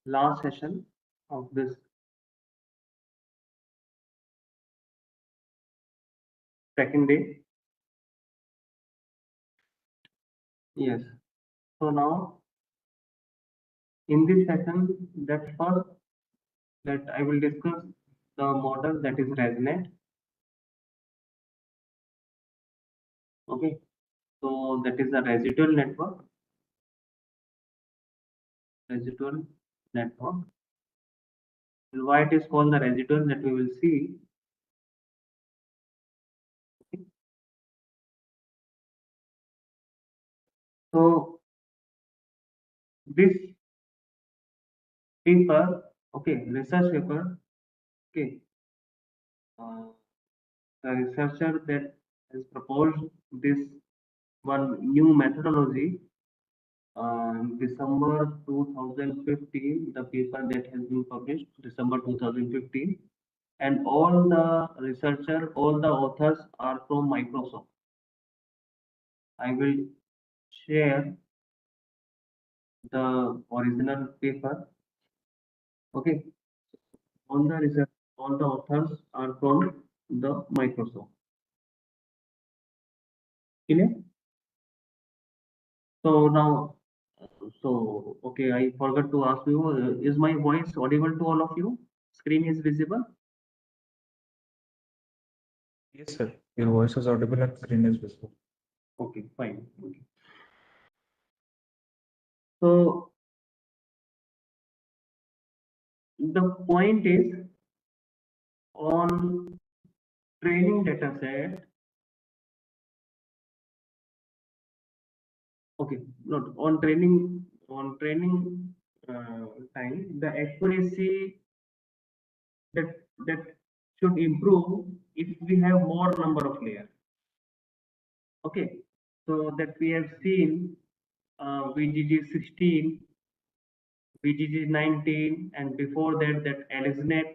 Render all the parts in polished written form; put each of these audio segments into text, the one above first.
last session of this second day. Yes. So now in this session, that first that I will discuss the model that is ResNet. Okay. So that is a residual network. Residual network. And why it is called the residual that we will see. So this paper, okay, research paper, okay, the researcher that has proposed this one new methodology December 2015, the paper that has been published, December 2015, and all the researcher, all the authors are from Microsoft. I will share the original paper. Okay, all the research, all the authors are from the Microsoft. Clear? So now, okay, I forgot to ask you, is my voice audible to all of you? Screen is visible? Yes, sir. Your voice is audible and screen is visible. Okay, fine. Okay. So the point is on training data set. Okay, not on training time, the accuracy that that should improve if we have more number of layers. Okay, so that we have seen VGG 16, VGG 19, and before that AlexNet.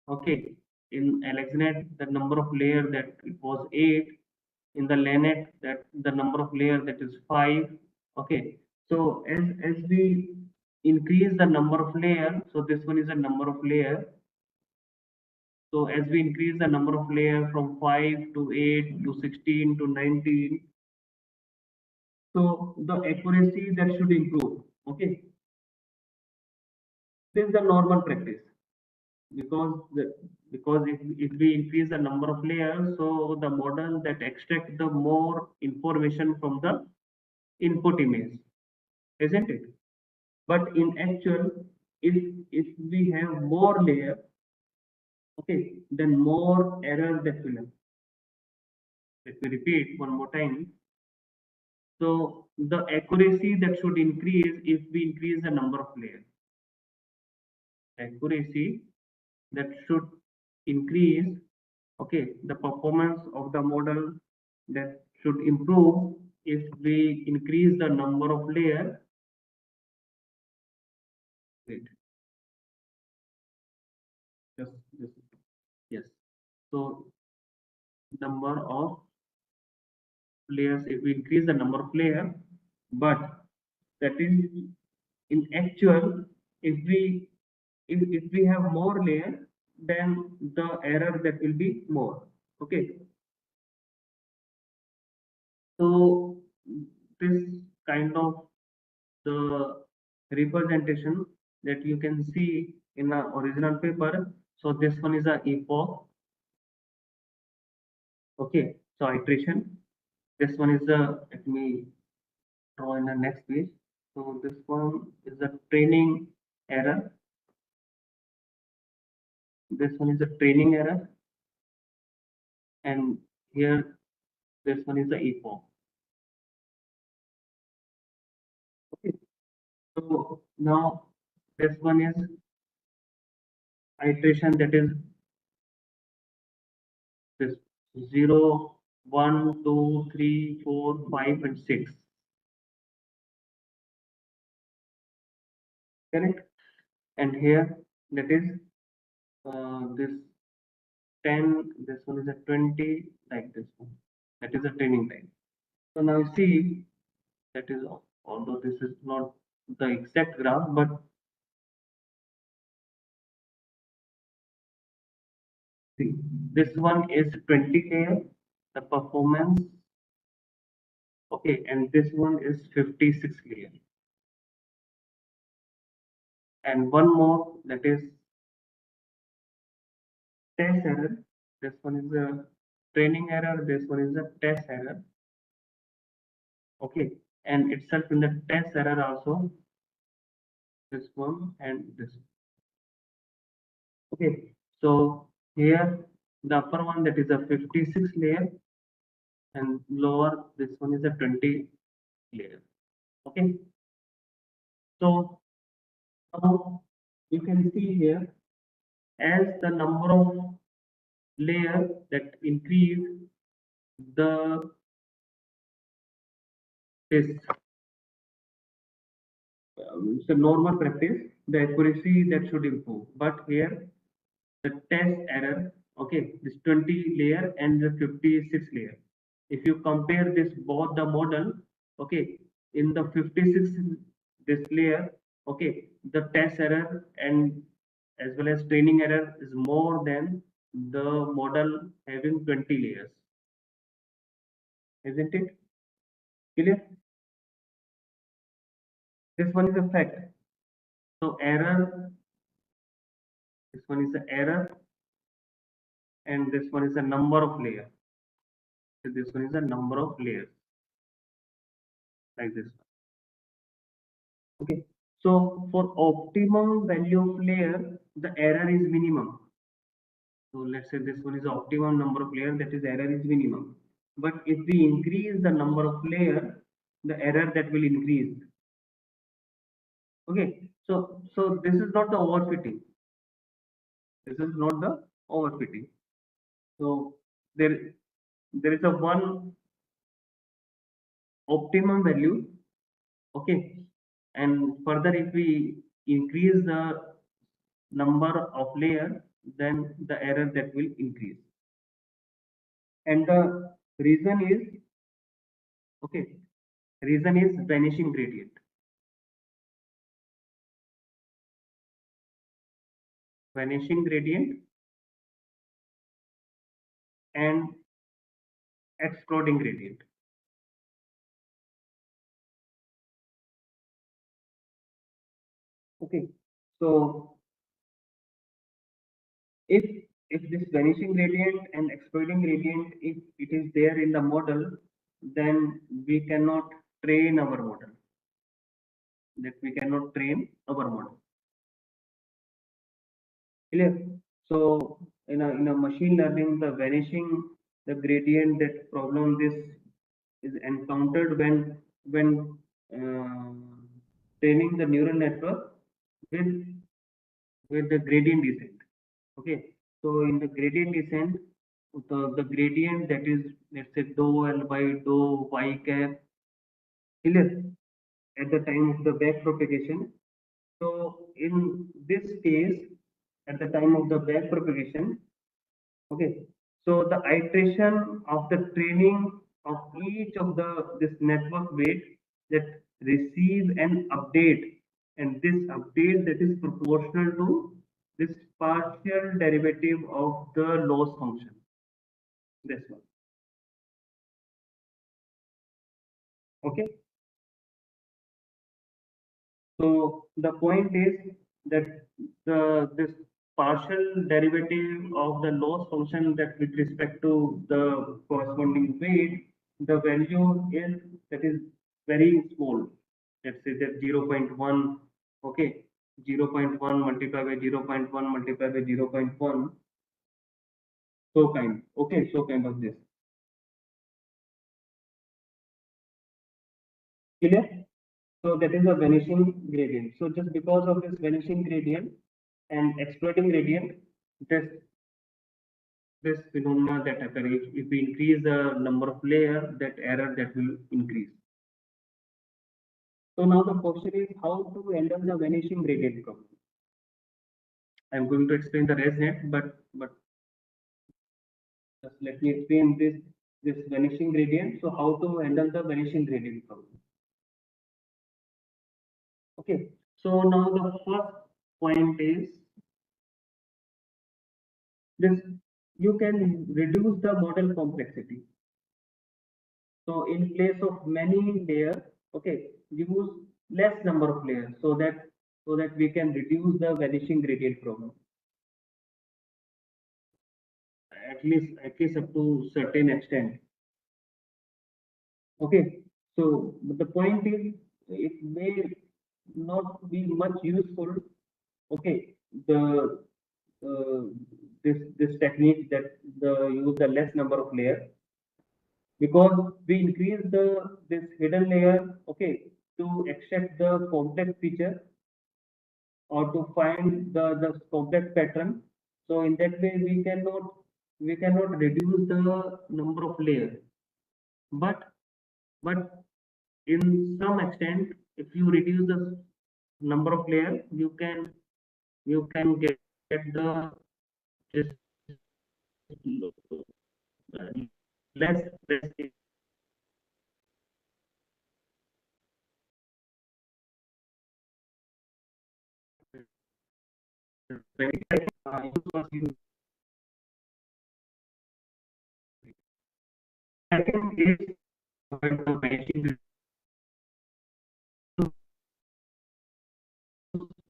Okay, in AlexNet the number of layer that it was 8. In the LANet that the number of layer that is 5. Okay, so as we increase the number of layer, so this one is a number of layer. So as we increase the number of layer from 5 to 8 to 16 to 19, so the accuracy that should improve. Okay, this is the normal practice because if we increase the number of layers, so the model that extract the more information from the input image, isn't it? But in actual, if we have more layer, okay, then more error that will have. Let me repeat one more time. So the accuracy that should increase if we increase the number of layers. Accuracy that should increase, okay, the performance of the model that should improve if we increase the number of layer. Wait, just yes. So number of layers, if we increase the number of layer, but that is in actual, if we have more layer, then the error that will be more. Okay, so this kind of the representation that you can see in the original paper. So this one is a epoch. Okay, so iteration. This one is the, let me draw in the next page. So this one is the training error. This one is the training error, and here this one is the epoch. Okay, so now this one is iteration, that is this 0, 1, 2, 3, 4, 5, and 6. Correct? And here that is this 10, this one is a 20, like this one. That is a training time. So now see, that is, although this is not the exact graph, but See, this one is 20 layer, the performance. Okay, and this one is 56 layer. And one more, that is test error. This one is a training error. This one is a test error. Okay, and itself in the test error also, this one and this. Okay, so here the upper one, that is a 56 layer, and lower this one is a 20 layer. Okay, so now you can see here, as the number of layer that increase, the this it's a normal practice, the accuracy that should improve. But here the test error, okay, this 20 layer and the 56 layer, if you compare this both the model, okay, in the 56 this layer, okay, the test error and as well as training error is more than the model having 20 layers, isn't it clear? This one is a fact. So error, this one is the error, and this one is the number of layer. So this one is the number of layers, like this one. Okay. So for optimum value of layer, the error is minimum. So let's say this one is the optimum number of layer, that is error is minimum. But if we increase the number of layer, the error that will increase. Okay. So this is not the overfitting. This is not the overfitting. So there is a one optimum value. Okay, and further if we increase the number of layer, then the error that will increase. And the reason is, okay, reason is vanishing gradient. Vanishing gradient and exploding gradient. Okay, so if this vanishing gradient and exploding gradient, if it is there in the model, then we cannot train our model. That we cannot train our model. Clear? So in a machine learning, the vanishing, the gradient, that problem, this is encountered when uh, training the neural network with the gradient descent. Okay, so in the gradient descent, the gradient, that is, let's say dou L by dou y cap, clear, at the time of the back propagation. So in this case, at the time of the back propagation, okay, so the iteration of the training of each of this network weight that receive an update, and this update that is proportional to this partial derivative of the loss function. This one. Okay. So the point is that this partial derivative of the loss function, that with respect to the corresponding weight, the value is, that is very small. Let's say that 0.1, okay, 0.1 multiplied by 0.1 multiplied by 0.1, so kind, okay, so kind of this. Clear? So that is a vanishing gradient. So just because of this vanishing gradient and exploding gradient, this phenomena that occur, if we increase the number of layer, that error that will increase. So now the question is how to handle the vanishing gradient problem. I'm going to explain the ResNet, but just let me explain this vanishing gradient. So how to handle the vanishing gradient problem. Okay. So now the first point is this you can reduce the model complexity. So in place of many layers, okay, use less number of layers so that we can reduce the vanishing gradient problem, at least up to certain extent. Okay, so but the point is it may not be much useful. Okay, the this technique that the use the less number of layers, because we increase the this hidden layer, okay, to extract the complex feature or to find the complex pattern. So in that way we cannot reduce the number of layers, but but in some extent if you reduce the number of layers you can get the just less second is when the vanishing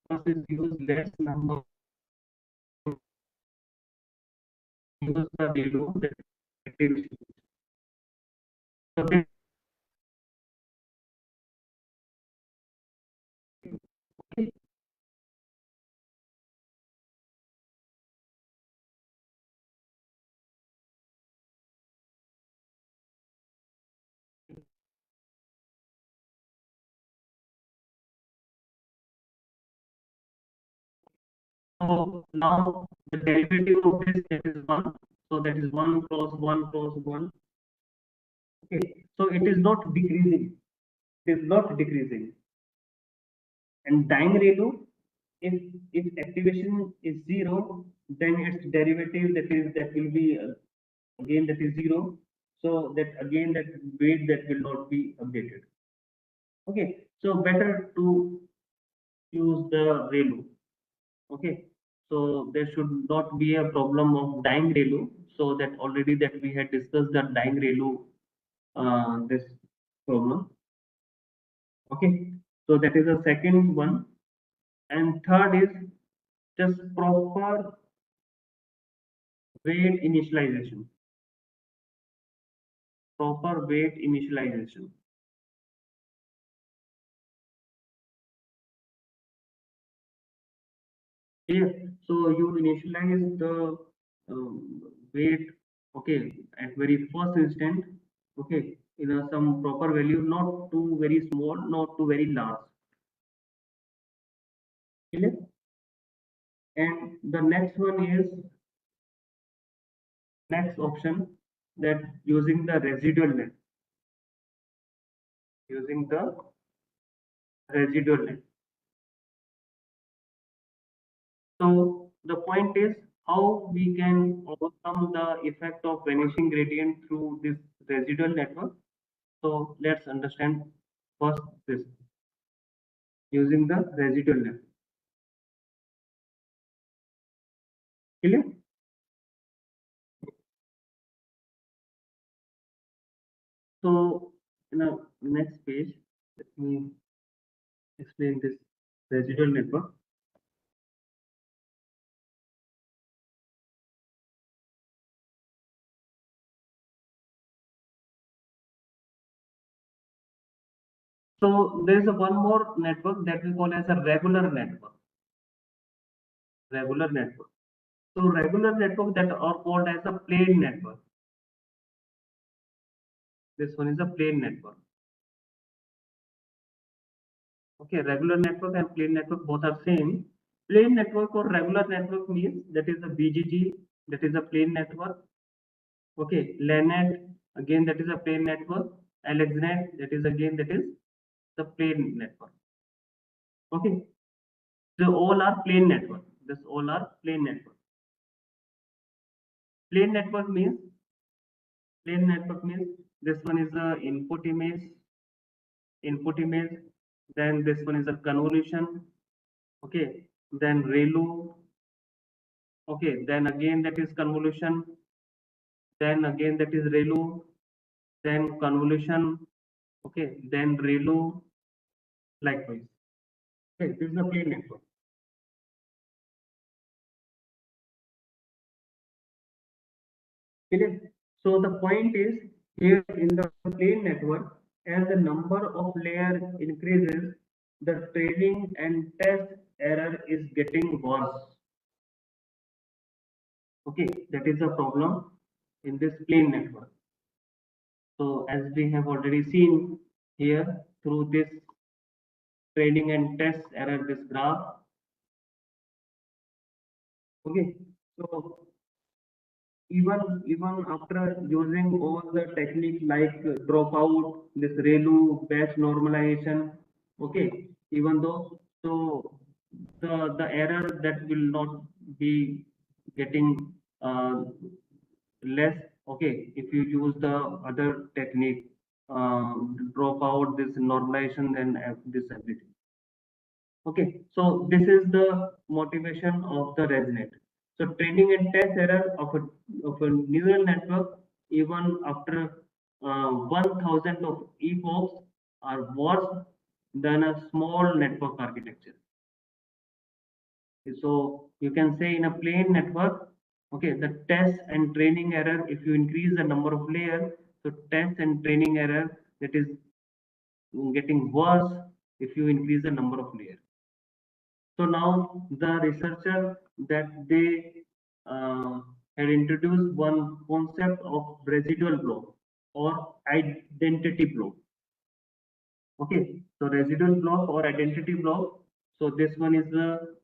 process use less number use the value that activity. So this okay. So now the derivative of this that is one. So that is one cross one cross one. Okay. So it is not decreasing. It is not decreasing. And dying ReLU, if activation is zero, then its derivative that will be again that is zero. So that again that weight that will not be updated. Okay. So better to use the ReLU. Okay. So there should not be a problem of dying ReLU. So that already that we had discussed the dying ReLU this problem. Okay. So that is the second one. And third is just proper weight initialization. Proper weight initialization. Yes. So you initialize the weight, okay, at very first instant, okay, in a some proper value, not too very small, not too very large. Clear? And the next one is next option that using the residual net, using the residual net. So the point is how we can overcome the effect of vanishing gradient through this residual network. So let's understand first this using the residual network. Clear? So in the next page, let me explain this residual network. So there is a one more network that we call as a regular network. Regular network. So regular network that are called as a plane network. This one is a plane network. Okay, regular network and plane network both are same. Plane network or regular network means that is a BGP, that is a plane network. Okay, LANet again that is a plane network. AlexNet that is again that is the plane network. Okay, so all are plane network. This all are plane network. Plane network means this one is the input image. Then this one is a convolution. Okay, then ReLU. Okay, then again that is convolution. then again that is ReLU, then convolution, okay, then ReLU, likewise. Okay, this is a plane network. Clear? So the point is, here in the plane network, as the number of layers increases, the training and test error is getting worse. Okay, that is the problem in this plane network. So as we have already seen here through this training and test error, this graph. Okay, so even after using all the techniques like dropout, this ReLU, batch normalization, okay, even though so the error that will not be getting less, okay, if you use the other technique, dropout, this normalization, and this everything. Okay, so this is the motivation of the ResNet. So training and test error of a neural network, even after 1,000 of epochs, are worse than a small network architecture. So you can say in a plane network, okay, the test and training error, if you increase the number of layers, so test and training error, that is getting worse if you increase the number of layers. So now the researcher that they had introduced one concept of residual block or identity block. Okay, so residual block or identity block. So this one is the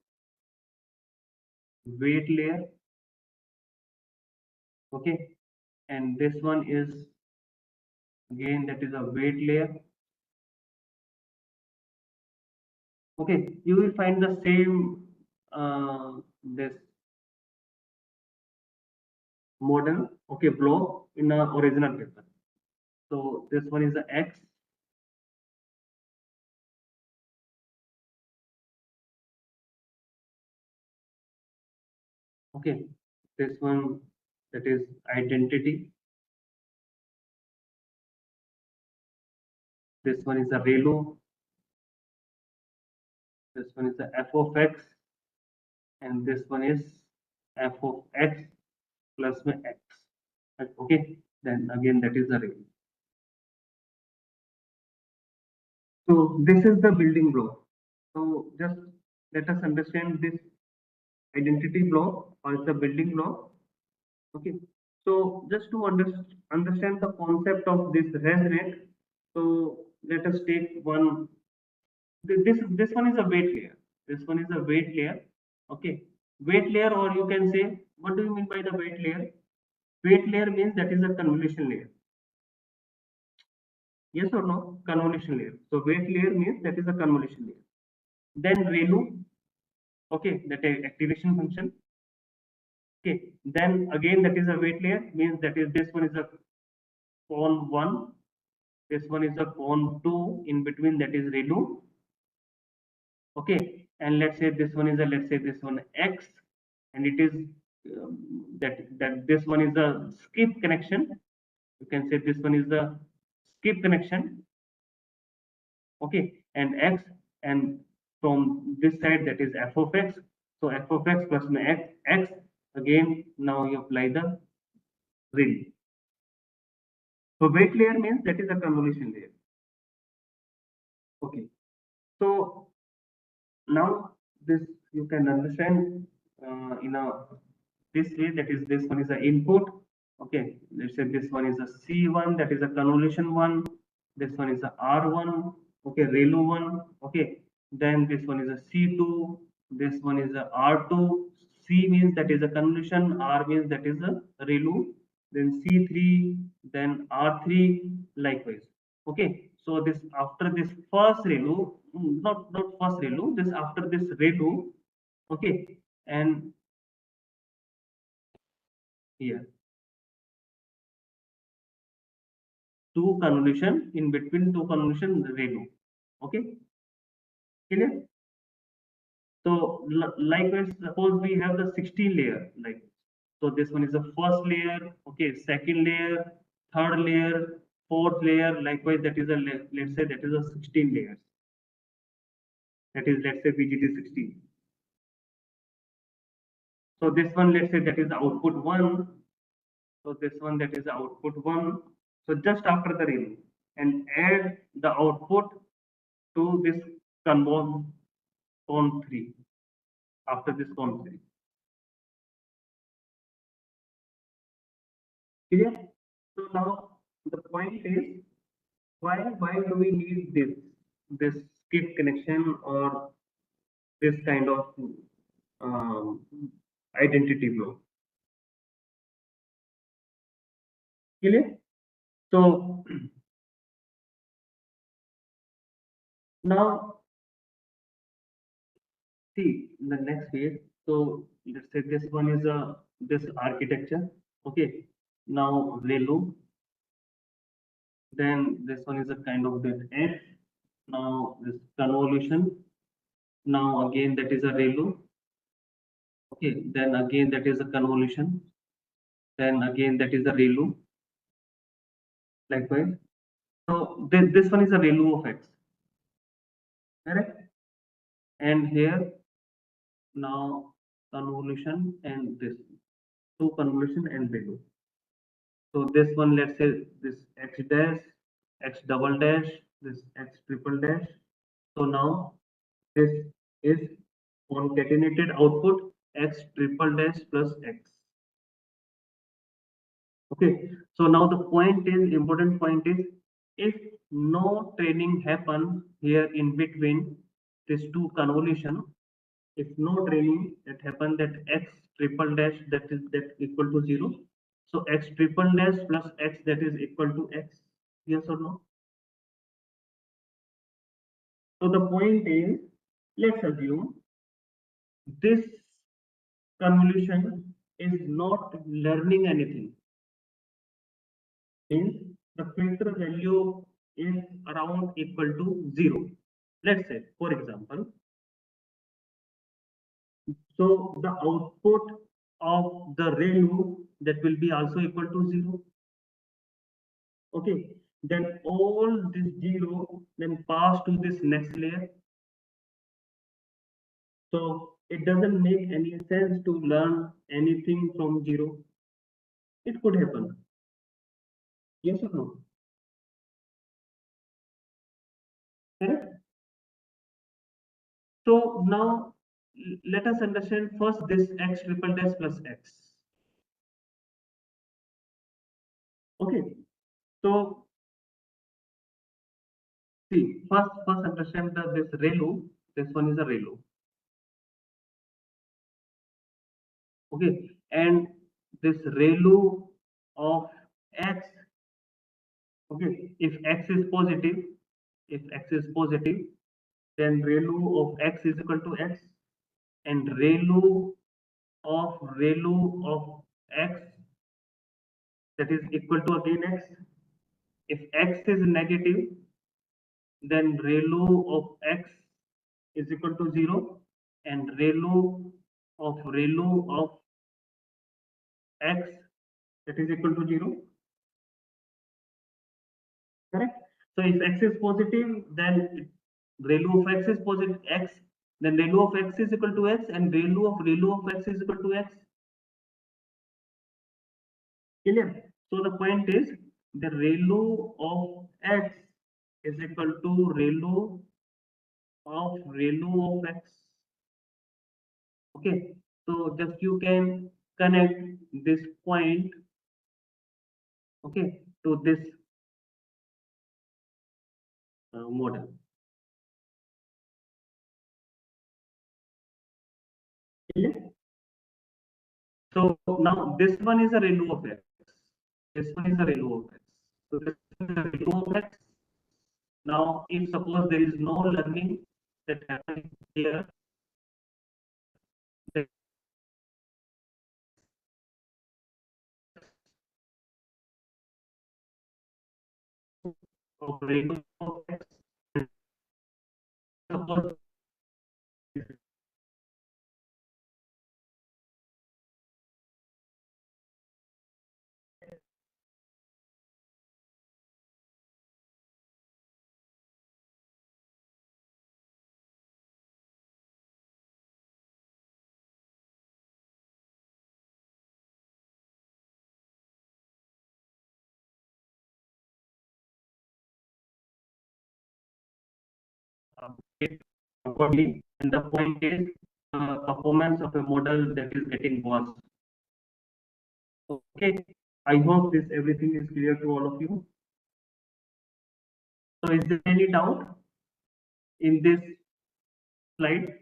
weight layer. Okay, and this one is again that is a weight layer. Okay, you will find the same this model, okay, block in the original paper. So this one is the X. Okay, this one that is identity. This one is the ReLU. This one is the f of x, and this one is f of x plus x. Okay, then again that is the ReLU. So this is the building block. So just let us understand this identity block or the building block. Okay, so just to understand the concept of this ResNet, so let us take one. This one is a weight layer. This one is a weight layer. Okay, weight layer, or you can say, what do you mean by the weight layer? Weight layer means that is a convolution layer. Yes or no? Convolution layer. So weight layer means that is a convolution layer. Then ReLU. Okay, that is activation function. Okay, then again that is a weight layer, means that is this one is a con 1, this one is a con 2, in between that is ReLU. Okay, and let's say this one is a, let's say this one X, and it is that this one is the skip connection. You can say this one is the skip connection. Okay, and X, and from this side that is f of x. So f of x plus x, again now you apply the ReLU. So weight layer means that is a convolution layer. Okay, so now this you can understand in a this way, that is this one is the input. Okay, let's say this one is a C1, that is a convolution one. This one is a R1, okay, ReLU one. Okay, then this one is a C2, this one is a R2. C means that is a convolution, R means that is a ReLU, then C3, then R3, likewise. Okay, so this after this first ReLU, not first ReLU, this after this ReLU, okay, and here two convolution, in between two convolution ReLU. Okay, clear? So likewise, suppose we have the 16 layer like So this one is the first layer, okay, second layer, third layer, fourth layer. Likewise, that is a let's say that is a 16 layers. That is, let's say BGT 16. So this one, let's say that is the output 1. So this one, that is the output 1. So just after the ReLU, and add the output to this conv con 3, after this con 3. Clear? So now the point is, why do we need this skip connection or this kind of um, identity flow? Clear? So now see the next phase. So let's say this one is a this architecture. Okay. Now ReLU. Then this one is a kind of that F. Now this convolution. Now again that is a ReLU. Okay. Then again that is a convolution. Then again that is a ReLU. Likewise. So this one is a ReLU of X. Correct? And here now convolution and this two convolution and ReLU. So this one, let's say this X dash, X double dash, this X triple dash. So now this is concatenated output X triple dash plus X. Okay. So now the point is, important point is, if no training happen here in between these two convolution, if no training that happen, that X triple dash that equal to 0. So X triple dash plus X that is equal to X. Yes or no? So the point is, let's assume this convolution is not learning anything. Means the filter value is around equal to 0. Let's say, for example, so the output of the ReLU that will be also equal to 0. Okay, then all this 0 then pass to this next layer. So it doesn't make any sense to learn anything from 0. It could happen. Yes or no? Correct? So now let us understand first this X triple dash plus X. Okay, so see, first understand that this ReLU, this one is a ReLU. Okay, and this ReLU of X, okay, if X is positive, then ReLU of X is equal to X, and ReLU of X that is equal to again X. If X is negative, then ReLU of X is equal to 0, and ReLU of X that is equal to 0. Correct? So if X is positive, then ReLU of X is positive X, then ReLU of X is equal to X, and ReLU of X is equal to X. Clear? So the point is, the ReLU of X is equal to ReLU of X. Okay, so just you can connect this point, okay, to this model. Clear? So now this one is a ReLU of X. This one is a ReLU of X. So this is a ReLU of X. Now, if suppose there is no learning that happens here, then of ReLU of X, suppose update properly, and the point is performance of a model that is getting worse. Okay, I hope this everything is clear to all of you. So is there any doubt in this slide?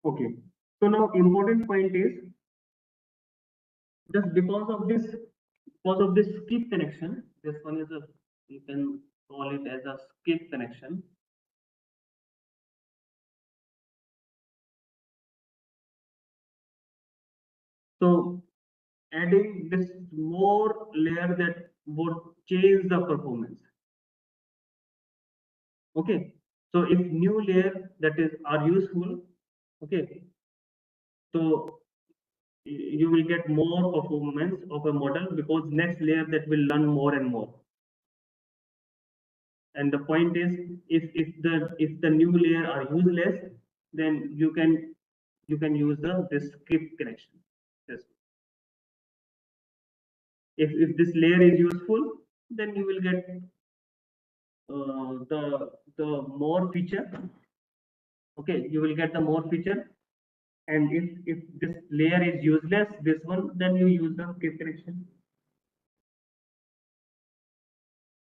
Okay, so now important point is just because of this skip connection, this one is a, you can call it as a skip connection. So adding this more layer that would change the performance. Okay, so if new layer that is are useful, okay, so you will get more performance of a model because next layer that will learn more and more. And the point is, if the new layer are useless, then you can use this skip connection. Yes. If this layer is useful, then you will get the more feature. Okay, you will get the more feature. And if this layer is useless, this one, then you use the skip connection.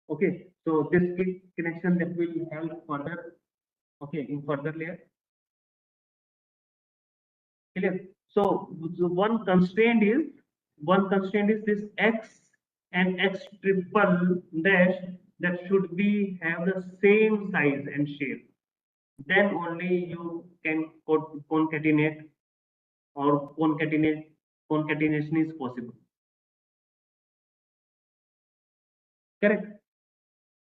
Okay, so this skip connection that will help further. Okay, in further layer. Clear. So one constraint is this x and x triple dash that should be have the same size and shape. Then only you can concatenate or concatenation is possible. Correct.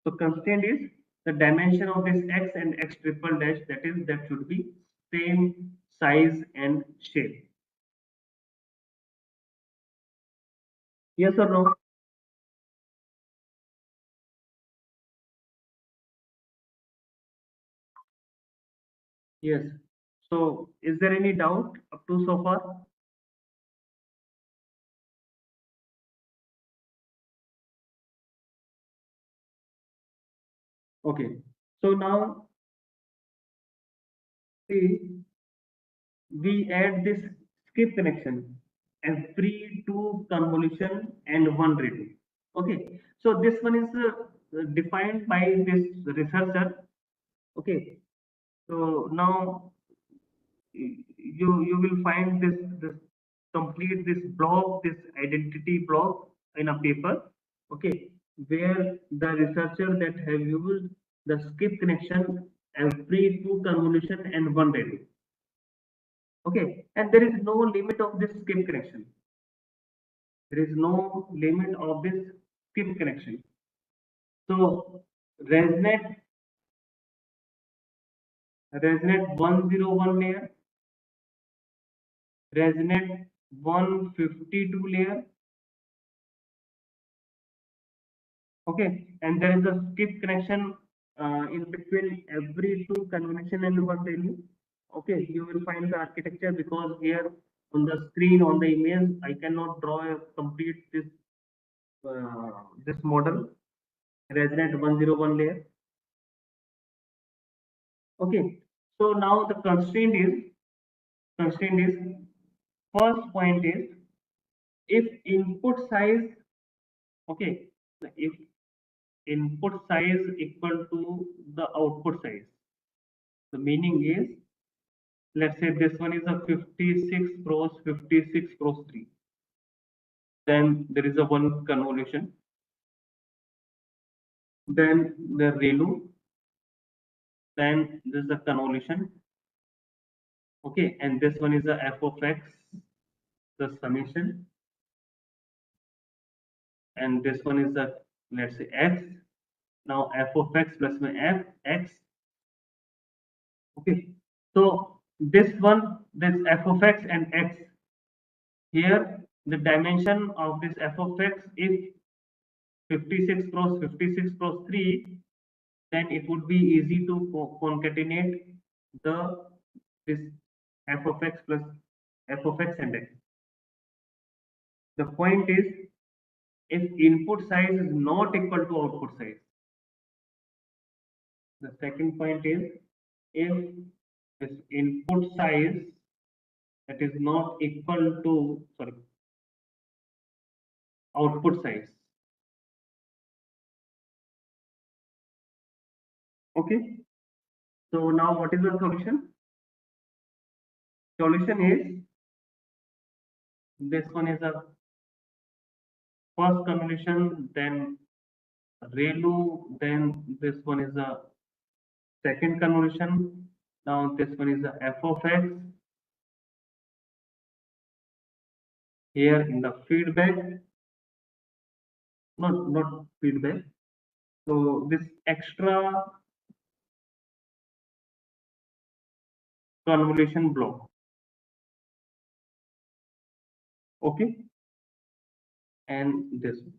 So constraint is the dimension of this x and x triple dash, that should be same size and shape. Yes or no? Yes. So is there any doubt up to so far? Okay. So now see, we add this skip connection every two convolution and one redo. Okay. So this one is defined by this researcher. Okay. So now you will find this complete this block, this identity block in a paper. Okay, where the researcher that have used the skip connection every two convolution and one redo. Okay, and there is no limit of this skip connection. There is no limit of this skip connection. So resnet 101 layer, resnet 152 layer. Okay, and there is a skip connection in between every two convention and one value. Okay, you will find the architecture because here on the screen on the image I cannot draw a complete this model resonant 101 layer. Okay, so now the constraint is first point is if input size, okay, if input size equal to the output size. The meaning is, let's say this one is a 56 cross 56 cross 3. Then there is a one convolution. Then the ReLU. Then this is a convolution. Okay, and this one is the f of x, the summation. And this one is the, let's say, x. Now f of x plus my f x. Okay, so this one, this f of x and x. Here the dimension of this f of x is 56 cross 56 cross 3, then it would be easy to concatenate the this f of x plus f of x and x. The point is, if input size is not equal to output size. The second point is, if this input size that is not equal to, sorry, output size. Okay. So now what is the solution? Solution is, this one is a first convolution, then ReLU, then this one is a second convolution. Now this one is the f of x. Here in the feedback, not feedback. So this extra convolution block. Okay. And this one.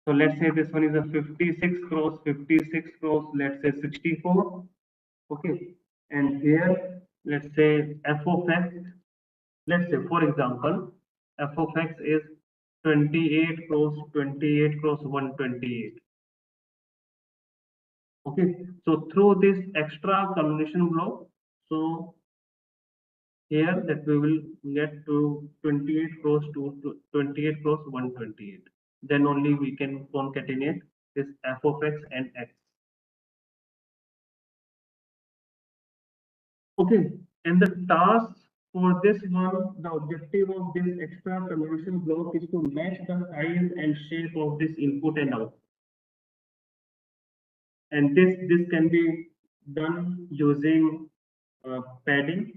So let's say this one is a 56 cross 56 cross, let's say 64. Okay. And here, let's say f of x, let's say for example, f of x is 28 cross 28 cross 128. Okay. So through this extra convolution block, so here that we will get to 28 cross to 28 cross 128. Then only we can concatenate this f of x and x. Okay, and the task for this one, the objective of this extra convolution block is to match the size and shape of this input and output. And this can be done using padding.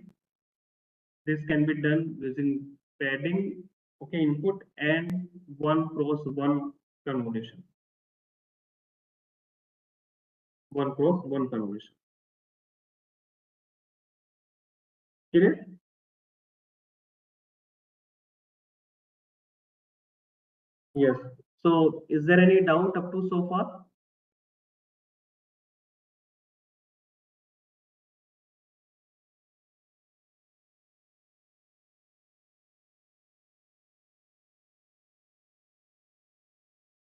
This can be done using padding, okay, input and 1 cross 1 convolution. 1 cross 1 convolution. Clear? Yes. So is there any doubt up to so far?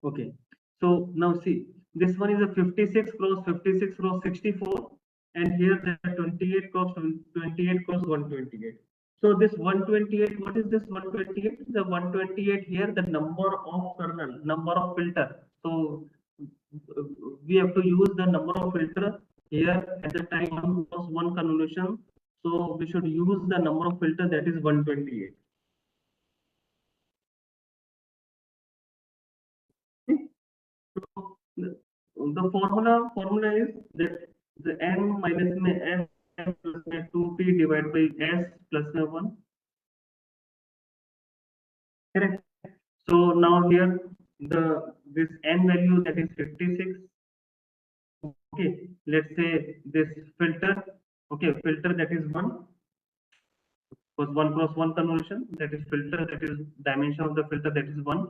Okay. So now see, this one is a 56 cross 56 cross 64, and here the 28 cross 28 cross 128. So this 128, what is this 128? The 128 here, the number of kernel, number of filter. So we have to use the number of filter here at the time 1 cross 1 convolution. So we should use the number of filter, that is 128. So the formula is that the n minus में s plus में 2p divided by s plus में 1. Correct. So now here this n value, that is 56. Okay, let's say this filter, okay, filter that is 1, was 1 cross 1 convolution, that is filter, that is dimension of the filter, that is 1.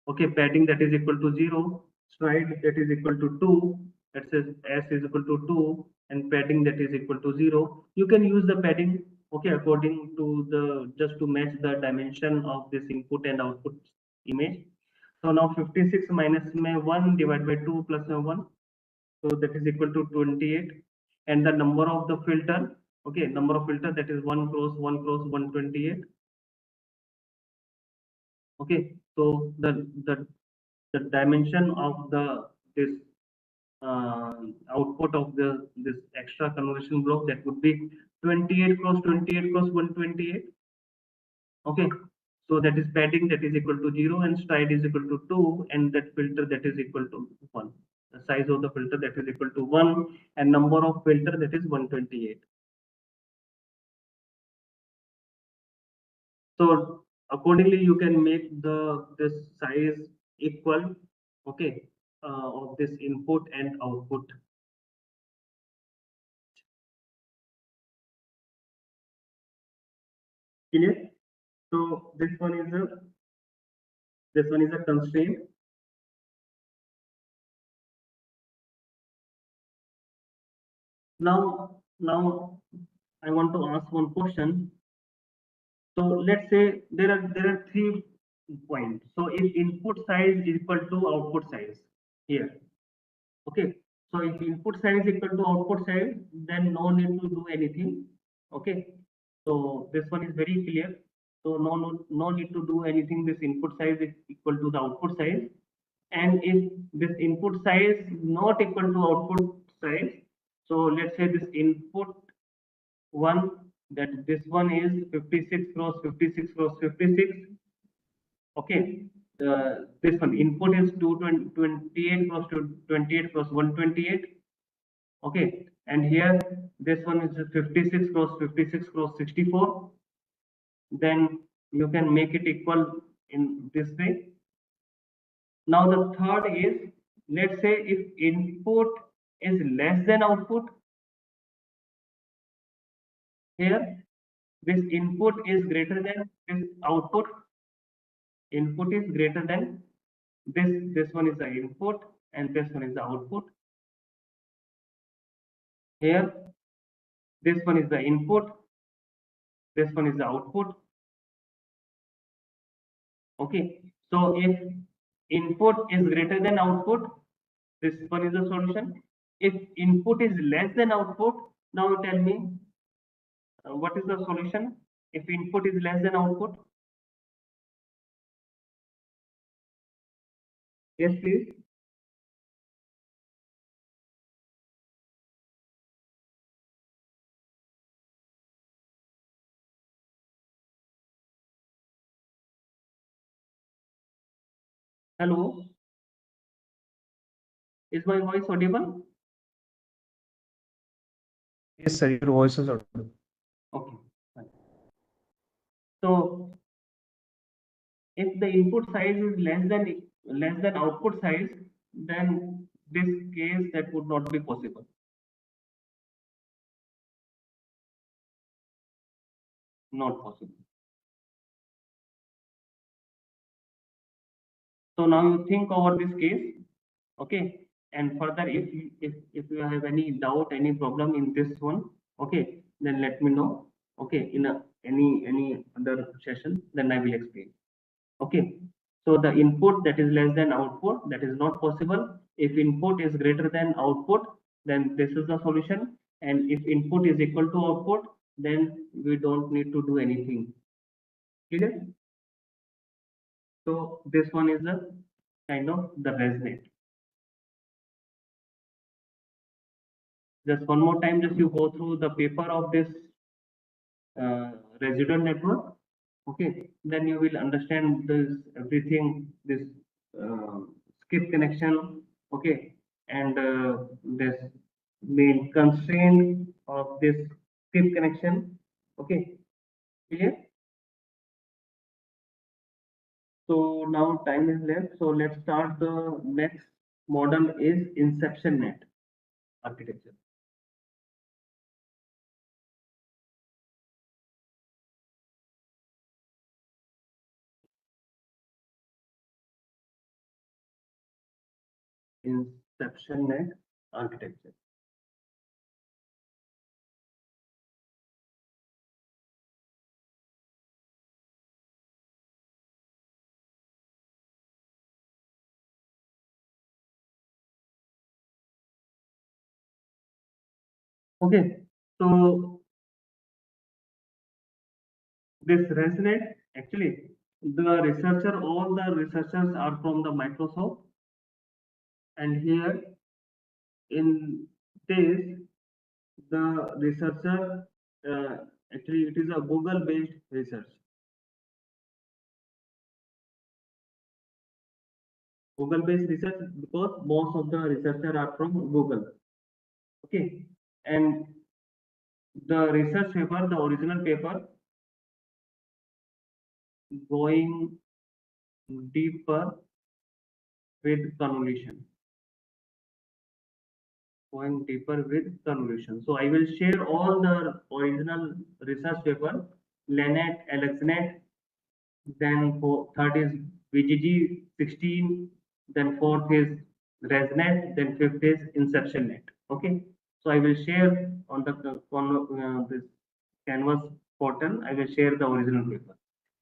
Okay, padding that is equal to 0, stride that is equal to 2, that says s is equal to 2, and padding that is equal to 0. You can use the padding, okay, according to the, just to match the dimension of this input and output image. So now 56 minus 1 divided by 2 plus 1, so that is equal to 28, and the number of the filter, okay, number of filter, that is 1 cross 1 cross 128. Okay, so the dimension of this output of this extra convolution block, that would be 28 cross 28 cross 128. Okay, so that is padding that is equal to 0, and stride is equal to 2, and that filter that is equal to 1. The size of the filter that is equal to 1, and number of filter that is 128. So accordingly you can make this size equal, okay, of this input and output. Clear? So this one is a constraint. Now I want to ask one question. So let's say there are three point. So if input size is equal to output size here, okay. So if input size is equal to output size, then no need to do anything, okay. So this one is very clear. So no need to do anything. This input size is equal to the output size, and if this input size not equal to output size, so let's say this input one, that this one is 56 cross 56 cross 56, okay. This one input is 228 cross 28 cross 128, okay. And here this one is 56 cross 56 cross 64. Then you can make it equal in this way. Now the third is, let's say if input is less than output, here this input is greater than this output, input is greater than this one is the input and this one is the output. Here this one is the input, this one is the output, okay. So if input is greater than output, this one is the solution. If input is less than output, now tell me what is the solution if input is less than output? Yes, please. Hello, is my voice audible? Yes, sir, your voice is audible. Okay, fine. So if the input size is less than output size, then this case that would not be possible. Not possible. So now you think over this case, okay. And further, if you have any doubt, any problem in this one, okay, then let me know. Okay, in any other session, then I will explain. Okay. So the input that is less than output, that is not possible. If input is greater than output, then this is the solution. And if input is equal to output, then we don't need to do anything. Clear? So this one is the kind of the resonate. Just one more time, just you go through the paper of this residual network, okay. Then you will understand this everything, this skip connection, okay. And this main constraint of this skip connection, okay. Clear? So now time is left, so let's start. The next model is inception net architecture. Inception net architecture. Okay, so this ResNet, actually, all the researchers are from the Microsoft, and here in this, the researcher, actually, it is a Google-based research. Google-based research because most of the researchers are from Google. Okay, and the research paper, the original paper, going deeper with convolution. Going deeper with convolution. So I will share all the original research paper, LeNet, AlexNet, then third is VGG 16, then fourth is ResNet, then fifth is InceptionNet. Okay, so I will share on the on this Canvas portal. I will share the original paper.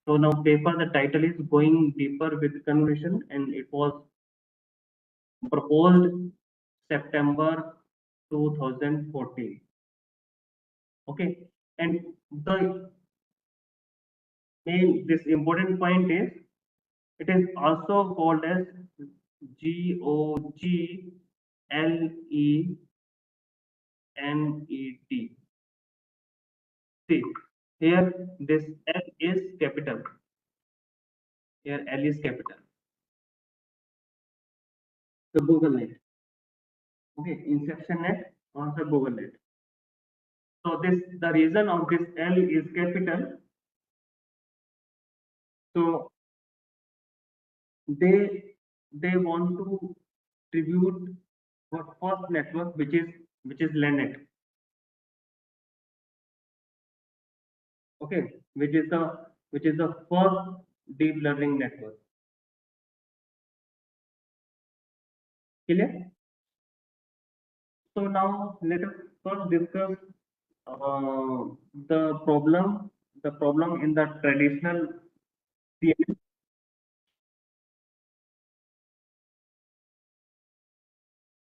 So now paper, the title is Going Deeper with Convolution, and it was proposed September 2014. Okay, and the main this important point is it is also called as GOGLENET. See, here this L is capital. Here L is capital. The Google Net. Okay, Inception Net or the Google Net. So this the reason of this L is capital. So they want to tribute what first network which is LANet. Okay, which is the first deep learning network. Clear? So now let us first discuss the problem in the traditional CNN.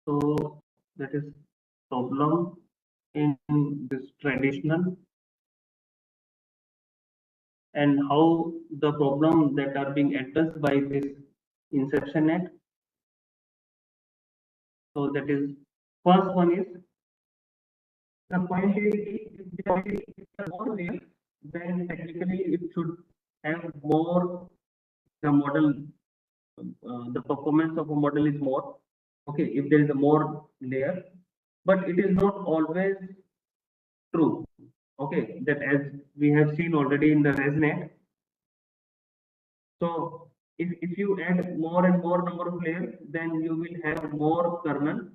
So that is problem in this traditional, and how the problem that are being addressed by this Inception Net. So that is first one is the point is if there is more layer, then technically it should have more the model, the performance of a model is more. Okay, if there is a more layer, but it is not always true. Okay, that as we have seen already in the ResNet. So if you add more and more number of layers, then you will have more kernel.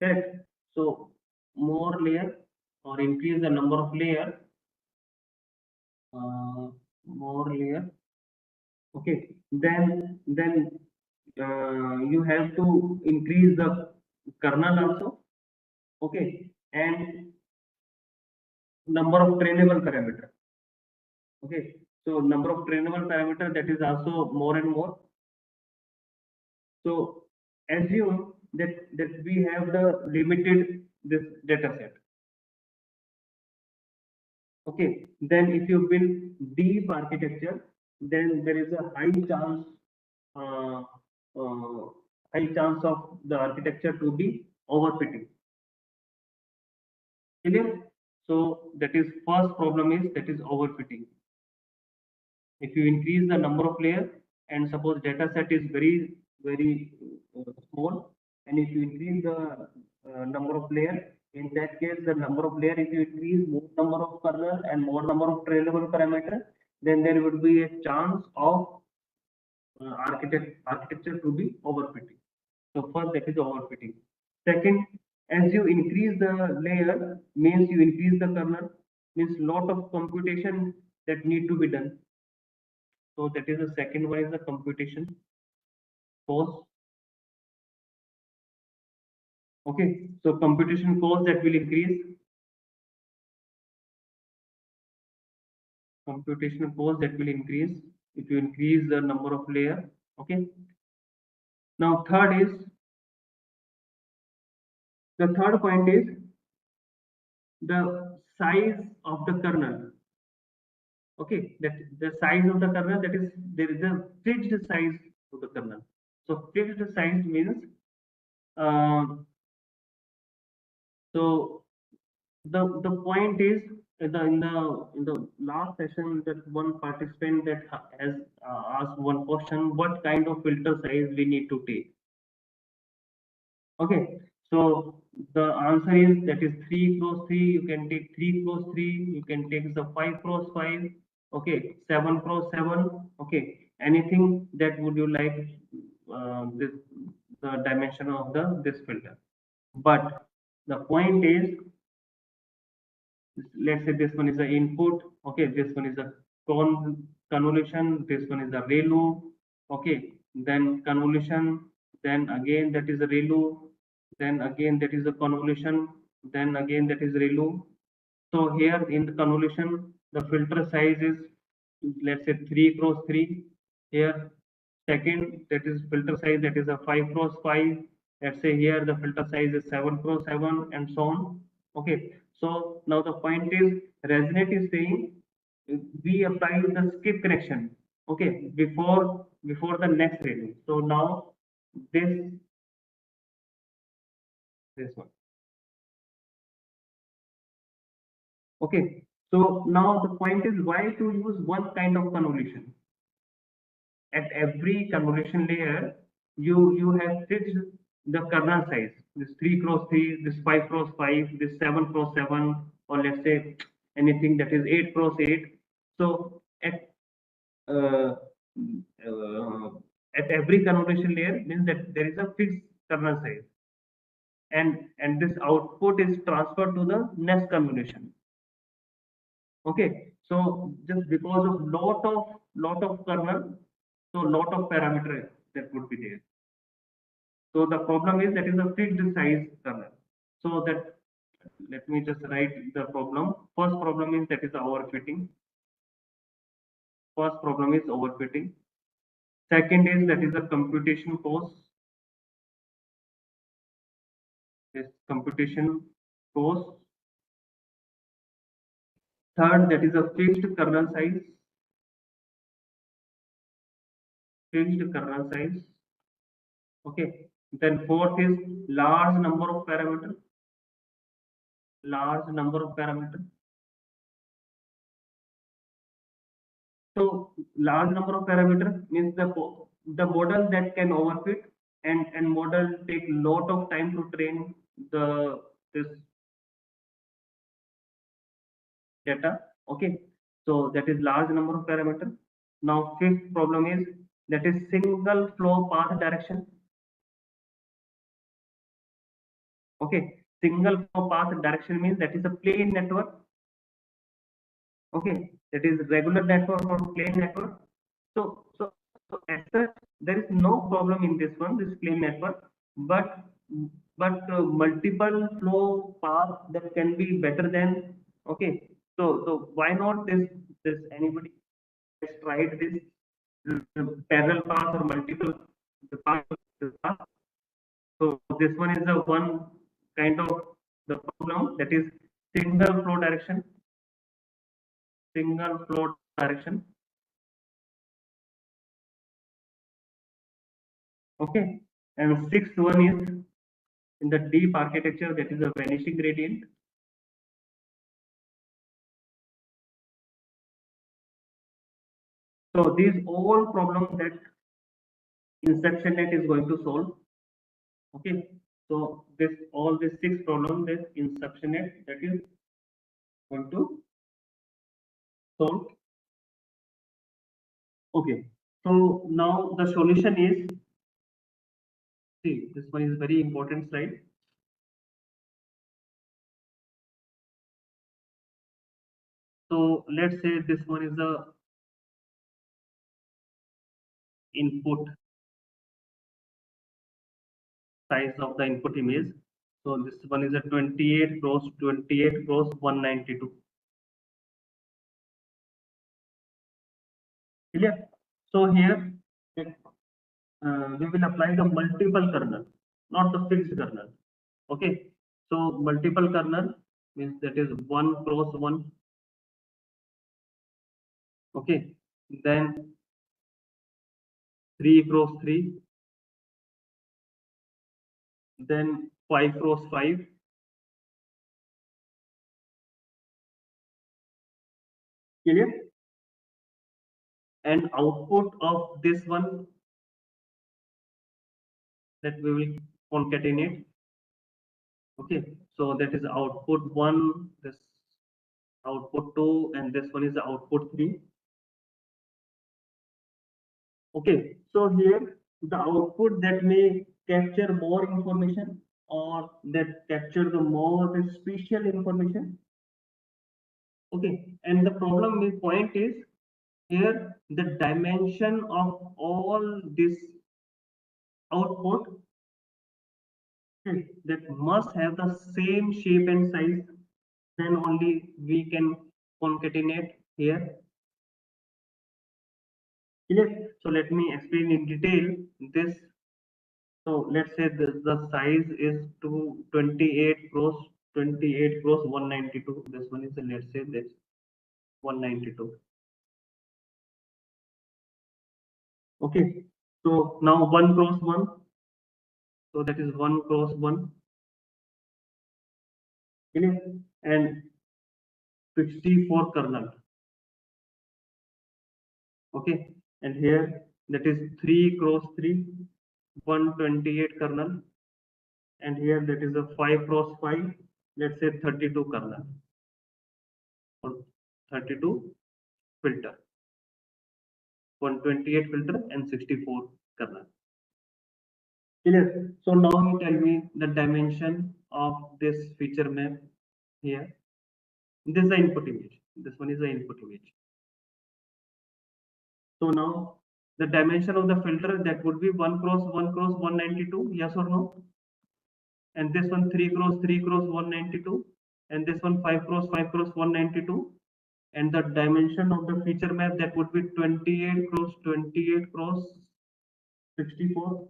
Correct. So more layer or increase the number of layer, more layer. Okay, then you have to increase the kernel also. Okay, and number of trainable parameter. Okay, so number of trainable parameter, that is also more and more. So assume that we have the limited this data set. Okay, then if you build deep architecture, then there is a uh, high chance of the architecture to be overfitting. Clear? So that is first problem is that is overfitting. If you increase the number of layers, and suppose data set is very small, and if you increase the number of layers, in that case the number of layers, if you increase more number of kernel and more number of trainable parameters, then there would be a chance of architecture to be overfitting. So first that is overfitting. Second, as you increase the layer, means you increase the kernel, means lot of computation that need to be done. So that is the second one is the computation cost. Okay, so computation cost that will increase. Computational cost that will increase if you increase the number of layer. Okay. Now the third point is the size of the kernel. Okay, that the size of the kernel, that is there is a fixed size of the kernel. So fixed size means so the point is in the last session that one participant that has asked one question, what kind of filter size we need to take. Okay, so the answer is that is 3 cross 3. You can take 3 cross 3. You can take the 5 cross 5. Okay, 7 cross 7. Okay, anything that would you like this the dimension of the this filter. But the point is, let's say this one is the input. Okay, this one is the convolution. This one is the ReLU. Okay, then convolution. Then again that is the ReLU. Then again that is the convolution, then again that is ReLU. So here in the convolution, the filter size is let's say 3 cross 3 here. Second, that is filter size, that is a 5 cross 5. Let's say here the filter size is 7 cross 7 and so on. Okay, so now the point is resonate is saying we apply the skip connection, okay, before the next rating. So now this this one. Okay, so now the point is why to use one kind of convolution. At every convolution layer, you have fixed the kernel size. This 3 cross 3, this 5 cross 5, this 7 cross 7, or let's say anything that is 8 cross 8. So uh, uh, at every convolution layer means that there is a fixed kernel size, and this output is transferred to the next convolution. Okay, so just because of lot of kernel, so lot of parameter that would be there. So the problem is that is a fixed size kernel. So that let me just write the problem. First problem is that is overfitting. First problem is overfitting. Second is that is a computation cost. This computation cost. Third, that is a fixed kernel size. Fixed kernel size. Okay. Then fourth is large number of parameters. Large number of parameters. So large number of parameters means the model that can overfit, and model take lot of time to train the this data. Okay, so that is large number of parameters. Now fifth problem is that is single flow path direction. Okay, single flow path direction means that is a plane network. Okay, that is regular network or plane network. So as such, there is no problem in this one, this plane network, but multiple flow path that can be better than. Okay, so why not this anybody has tried this parallel path or multiple path? So this one is the one kind of the problem, that is single flow direction. Single flow direction. Okay, and sixth one is in the deep architecture, that is a vanishing gradient. So these all problems that InstructionNet is going to solve. Okay, so this all these six problems that InstructionNet that is going to solve. Okay, so now the solution is, see, this one is very important slide. So let's say this one is the input size of the input image. So this one is a 28 cross 28 cross 192. Clear? So here we will apply the multiple kernel, not the fixed kernel. Okay. So multiple kernel means that is 1 cross 1. Okay. Then 3 cross 3. Then 5 cross 5. Clear? And output of this one that we will concatenate. Okay, so that is output 1, this output 2, and this one is the output 3. Okay, so here the output that may capture more information or that capture the more the special information. Okay, and the problem with point is here the dimension of all this output, okay, that must have the same shape and size, then only we can concatenate here. Clear? So let me explain in detail this. So let's say the size is 228 cross 28 cross 192. This one is let's say this 192. Okay. So now 1 cross 1. So that is 1 cross 1. Clear? And 64 kernel. Okay. And here that is 3 cross 3, 128 kernel. And here that is a 5 cross 5, let's say 32 kernel or 32 filter, 128 filter and 64 kernel. Clear? So now you tell me the dimension of this feature map here. This is the input image. This one is the input image. So now the dimension of the filter, that would be 1 cross 1 cross 192, yes or no? And this one 3 cross 3 cross 192, and this one 5 cross 5 cross 192. And the dimension of the feature map, that would be 28 cross 28 cross 64.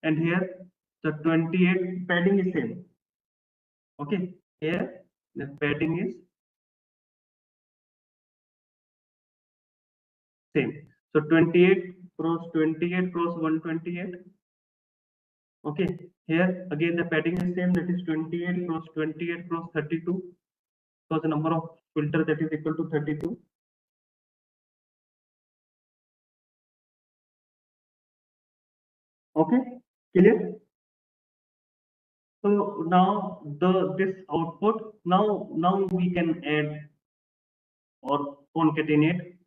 And here the 28 padding is same. Okay, here the padding is same. So 28 cross 28 cross 128. Okay, here again the padding is same, that is 28 cross 28 cross 32. So the number of filter, that is equal to 32. Okay, clear? So now this output, now we can add or concatenate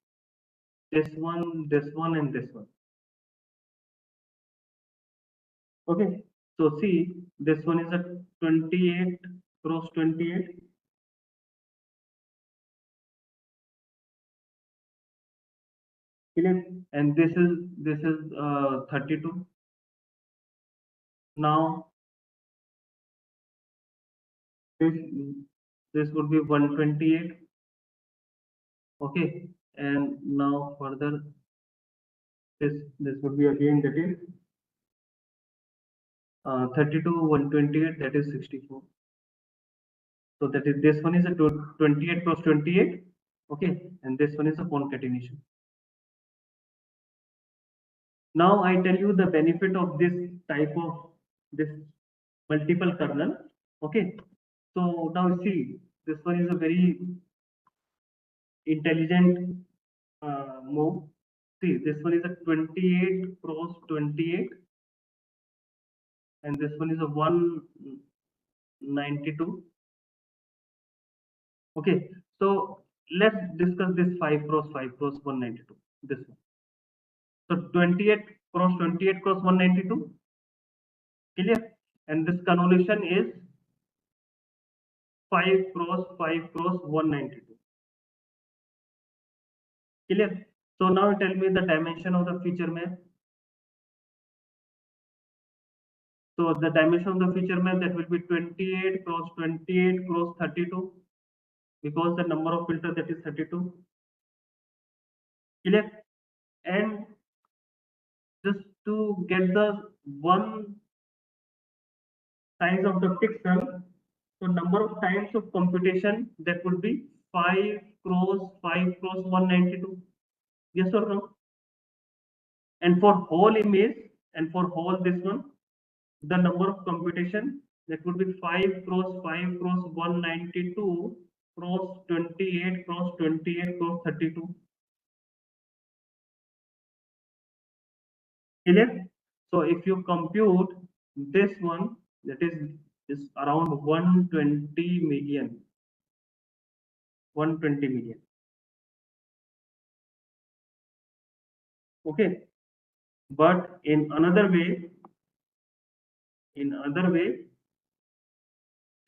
this one, and this one. Okay, so see, this one is a 28 cross 28. Clear? And this is 32. Now this this would be 128. Okay, and now further this would be again, that is 32 128, that is 64. So that is, this one is a 28 cross 28. Okay, and this one is a concatenation. Now I tell you the benefit of this type of this multiple kernel. Okay, so now see, this one is a very intelligent move. See, this one is a 28 cross 28, and this one is a 192. Okay, so let's discuss this 5 cross 5 cross 192. This one. So 28 cross 28 cross 192. Clear? And this convolution is 5 cross 5 cross 192. Clear? So now tell me the dimension of the feature map. So the dimension of the feature map, that will be 28 cross 28 cross 32, because the number of filter, that is 32. Clear? And just to get the one size of the pixel, so number of times of computation, that would be 5 cross 5 cross 192. Yes or no? And for whole image and for whole this one, the number of computation, that would be 5 cross 5 cross 192 cross 28 cross 28 cross 32. Clear? So if you compute this one, that is around 120 million. 120 million. Okay. But in another way,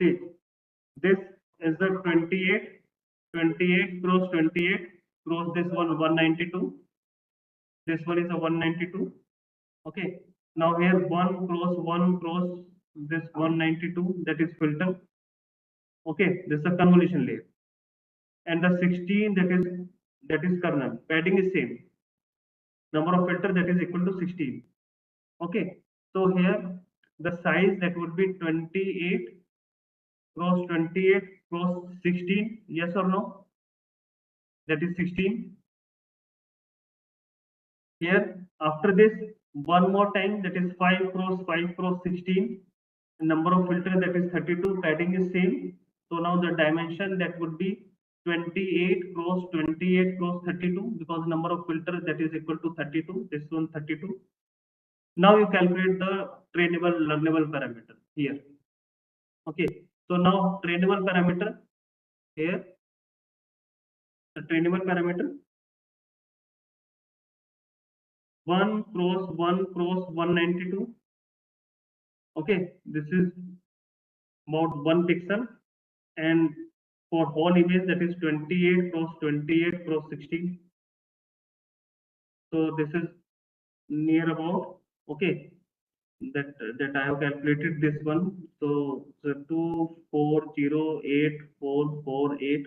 see, this is the 28 cross 28 cross this one 192. This one is a 192. Okay. Now here 1 cross this 192, that is filter. Okay, this is a convolution layer. And the 16, that is kernel. Padding is same. number of filter that is equal to 16. Okay, so here the size that would be 28 cross 28 cross 16, yes or no, that is 16. Here after this one more time, that is 5 cross 5 cross 16, number of filter that is 32, padding is same. So now the dimension that would be 28 cross 28 cross 32, because number of filter that is equal to 32, this one 32. Now you calculate the trainable learnable parameter here. Okay, so now trainable parameter here, the trainable parameter 1 cross 1 cross 192. Okay, this is about 1 pixel, and for whole image that is 28 cross 28 cross 16. So this is near about, okay, that I have calculated this one. So 2408448,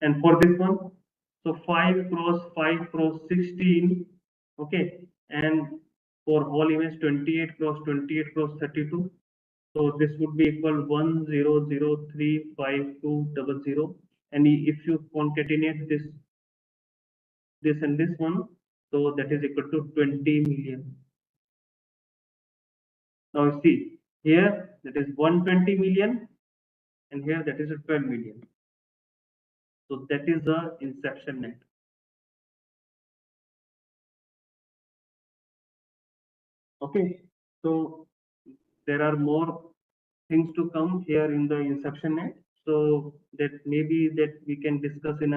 and for this one, so 5 cross 5 cross 16. Okay, and for whole image 28 cross 28 cross 32. So this would be equal 10035200. And if you concatenate this and this one, so that is equal to 20 million. Now see here, that is 120 million, and here that is a 12 million. So that is the inception net. Okay, so there are more things to come here in the inception net, so that maybe that we can discuss in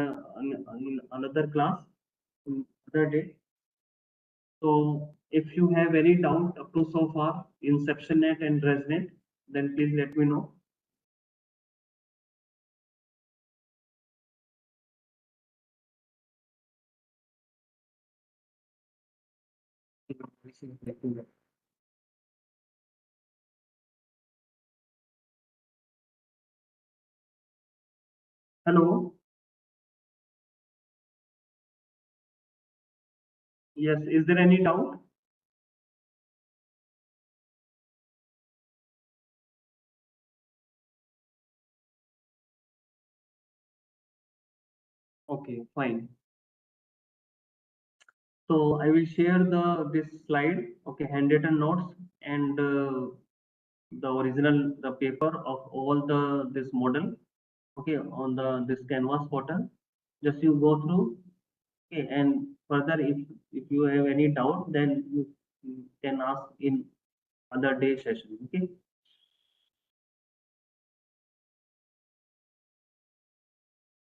another class, another day. So if you have any doubt up to so far inception net and resnet, then please let me know. Hello. Yes, is there any doubt? Okay, fine. So I will share this slide, okay, handwritten notes, and the original paper of all this model, okay, on this canvas portal. Just you go through, okay, and further if you have any doubt, then you can ask in other day session. Okay.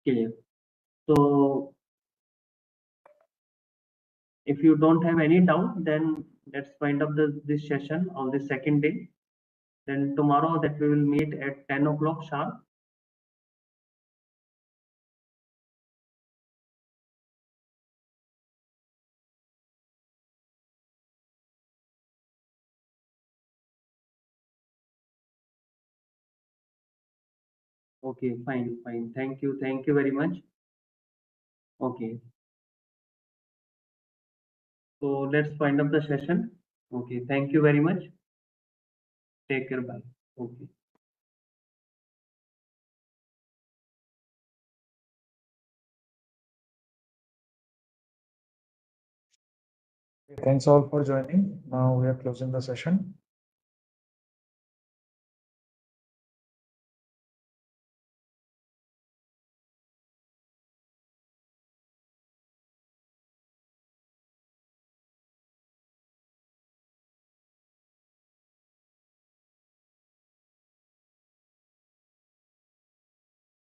Clear. So if you don't have any doubt, then let's wind up this session of the second day. Then tomorrow that we will meet at 10 o'clock sharp. Okay, fine, fine. Thank you. Thank you very much. Okay. So let's wind up the session. Okay. Thank you very much. Take care. Bye. Okay. Thanks all for joining. Now we are closing the session.